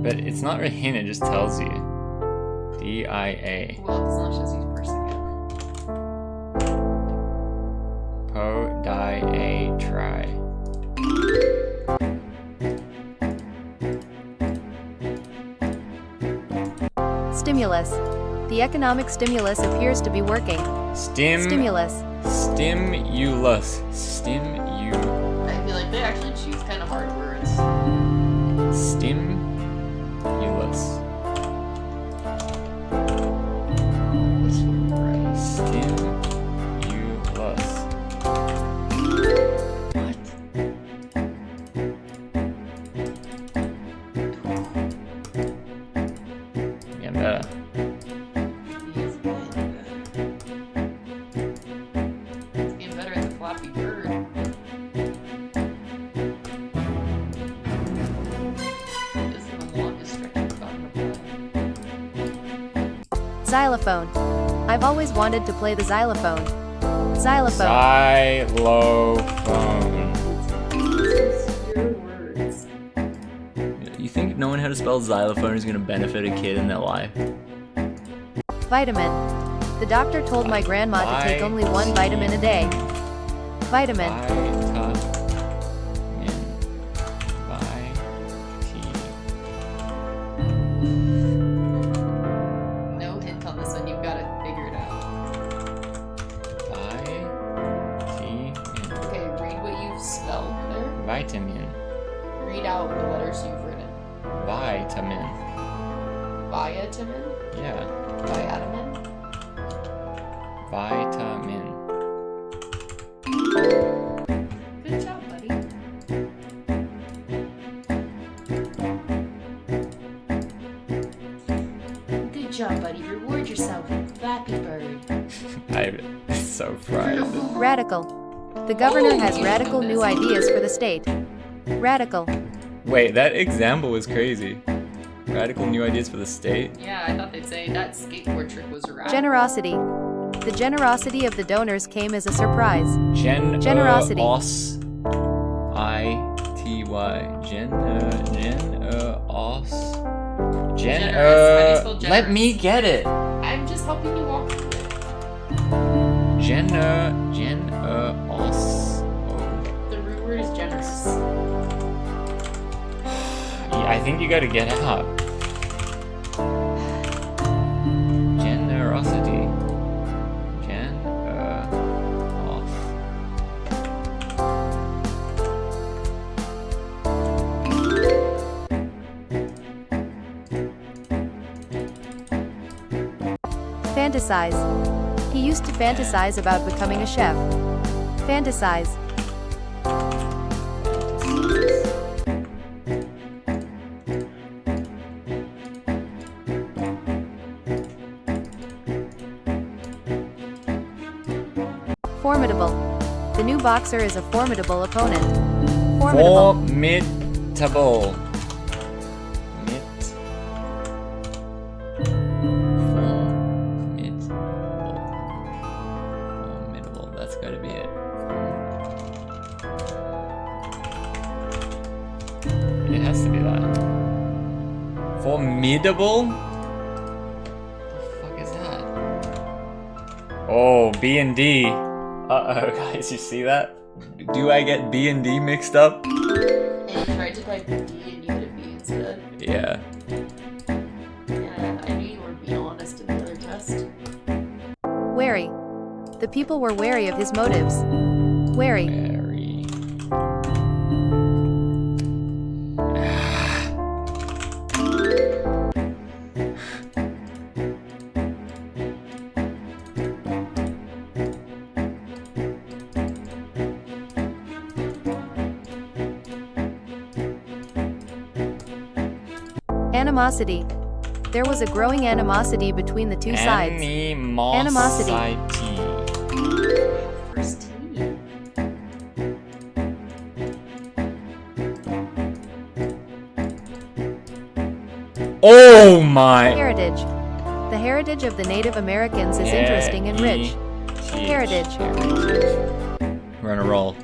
But it's not a hint, it just tells you. DIA. Well, it's not just each person. Podiatry. Stimulus. The economic stimulus appears to be working. Stimulus. Stimulus. I feel like they actually choose kind of hard words. Stimulus. Stimulus. What? Getting better. He's getting better at the Flappy Bird. This is the longest stretch I've gotten to play. Xylophone. I've always wanted to play the xylophone. Xylophone. Xylophone. Your words. You think knowing how to spell xylophone is going to benefit a kid in their life? Vitamin. The doctor told my grandma to take only one vitamin a day. Vitamin. No hint on this one, you've got to figure it out. Okay, read what you've spelled there. Vitamin. Read out the letters you've written. Vitamin. Vitamin? Yeah. Vitamin? Vitamin. Good job, buddy. Good job, buddy. Reward yourself with Flappy Bird. I'm so fried. Radical. The governor has radical new ideas for the state. Radical. Wait, that example was crazy. Radical new ideas for the state? Yeah, I thought they'd say that skateboard trick was radical. Generosity. The generosity of the donors came as a surprise. Generosity. Generosity. I-T-Y. Generous. How do you spell Let me generous? get it. I'm just helping you walk through it. The root word is generous. Yeah, I think you gotta get out. Generosity. Fantasize. He used to fantasize about becoming a chef. Fantasize. Formidable. The new boxer is a formidable opponent. Formidable. Formidable. Formidable. That's gotta be it. It has to be that. Formidable? What the fuck is that? Oh, B and D. Uh-oh, guys, you see that? Do I get B and D mixed up? And you tried to type D and you hit a B instead. Yeah. Yeah, I knew you were being honest in the other test. Wary. The people were wary of his motives. Wary. Very. Animosity. There was a growing animosity between the two sides. Animosity. First team. Oh my! Heritage. The heritage of the Native Americans is interesting and rich. Heritage. We're on a roll.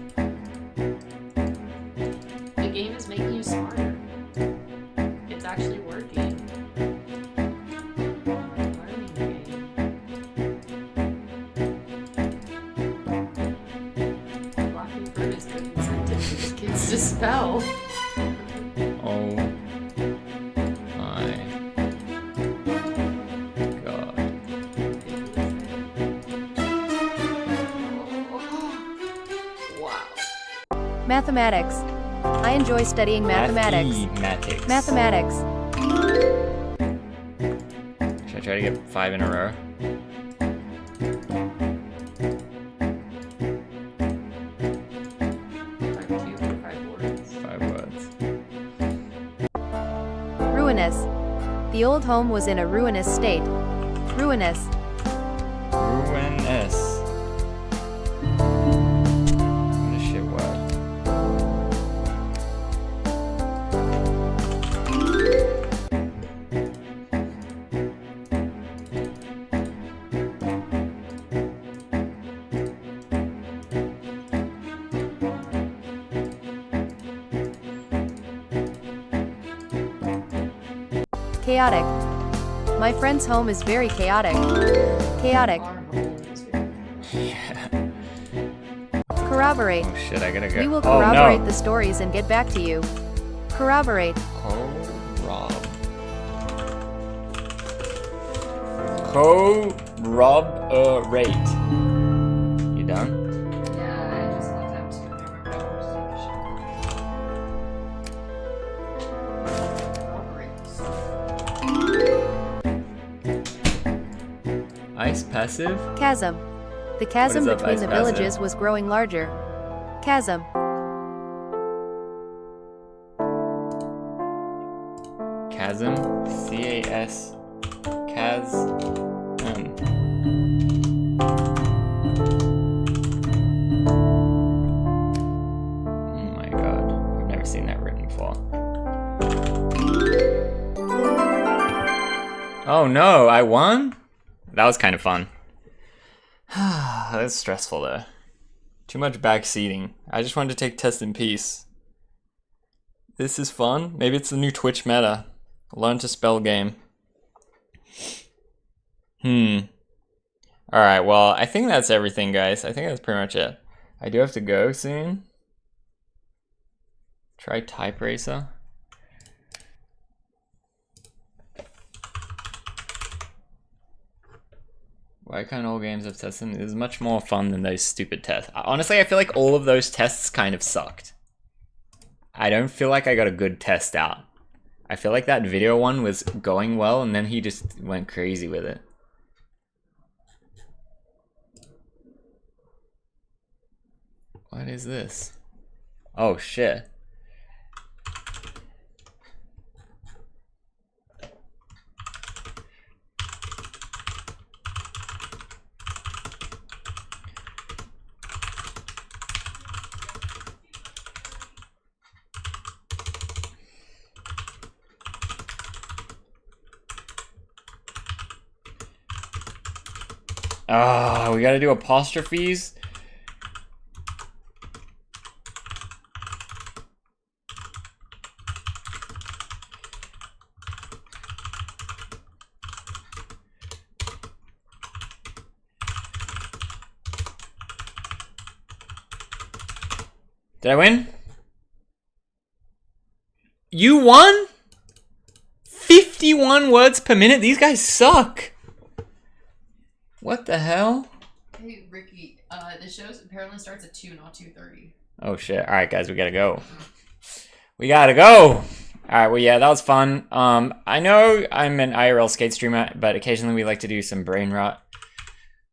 The game is making you smarter. It's actually working. Learning game. Flappy Bird is good incentive for these kids to spell. Oh my god. Wow. Mathematics. I enjoy studying mathematics. Mathematics. Should I try to get 5 in a row? Five words. Ruinous. The old home was in a ruinous state. Ruinous. Ruinous. What a shit word. Chaotic. My friend's home is very chaotic. Chaotic. Yeah. Corroborate. Oh shit, I gotta go. We will Oh, corroborate no. the stories and get back to you. Corroborate. Corroborate. You done? Yeah, I just left out too. I remember Ice passive? Chasm. The chasm up, between ice the passive? villages was growing larger. Chasm. Chasm? C-A-S. Chasm. Oh my god. I've never seen that written before. Oh no, I won? That was kind of fun. That's stressful though. Too much backseating. I just wanted to take test in peace. This is fun. Maybe it's the new Twitch meta. Learn to spell game. Alright, well, I think that's everything, guys. I think that's pretty much it. I do have to go soon. Try Type Racer. Why can't all games have tests in? It is much more fun than those stupid tests. Honestly, I feel like all of those tests kind of sucked. I don't feel like I got a good test out. I feel like that video one was going well, and then he just went crazy with it. What is this? Oh, shit. Ah, we gotta do apostrophes. Did I win? You won? 51 words per minute? These guys suck. What the hell? Hey, Ricky, the show apparently starts at 2, not 2:30. Oh shit. Alright guys, we gotta go. We gotta go! Alright, well yeah, that was fun. I know I'm an IRL skate streamer, but occasionally we like to do some brain rot.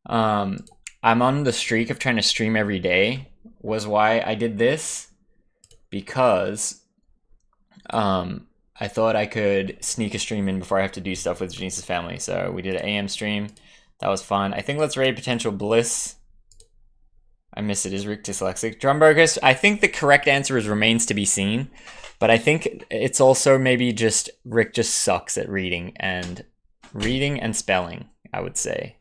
I'm on the streak of trying to stream every day, was why I did this. Because I thought I could sneak a stream in before I have to do stuff with Janice's family. So we did an AM stream. That was fun. I think let's raid Potential Bliss. I miss it. Is Rick dyslexic? Drumburgers, I think the correct answer is remains to be seen. But I think it's also maybe just Rick just sucks at reading and spelling, I would say.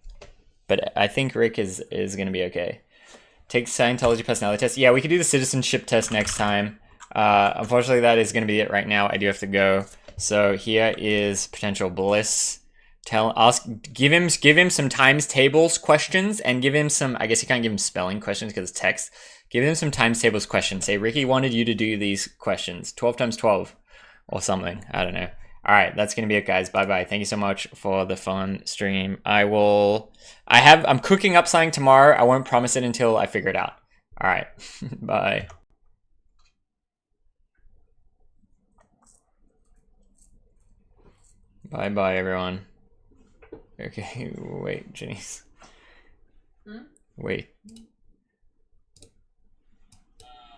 But I think Rick is going to be okay. Take Scientology personality test. Yeah, we could do the citizenship test next time. Unfortunately, that is going to be it right now. I do have to go. So here is Potential Bliss. Give him some times tables questions and give him some, I guess you can't give him spelling questions because it's text. Give him some times tables questions. Say, Ricky wanted you to do these questions. 12 times 12 or something. I don't know. All right, that's going to be it, guys. Bye-bye. Thank you so much for the fun stream. I'm cooking up something tomorrow. I won't promise it until I figure it out. All right. Bye. Bye-bye, everyone. Okay, wait, Janice. Wait.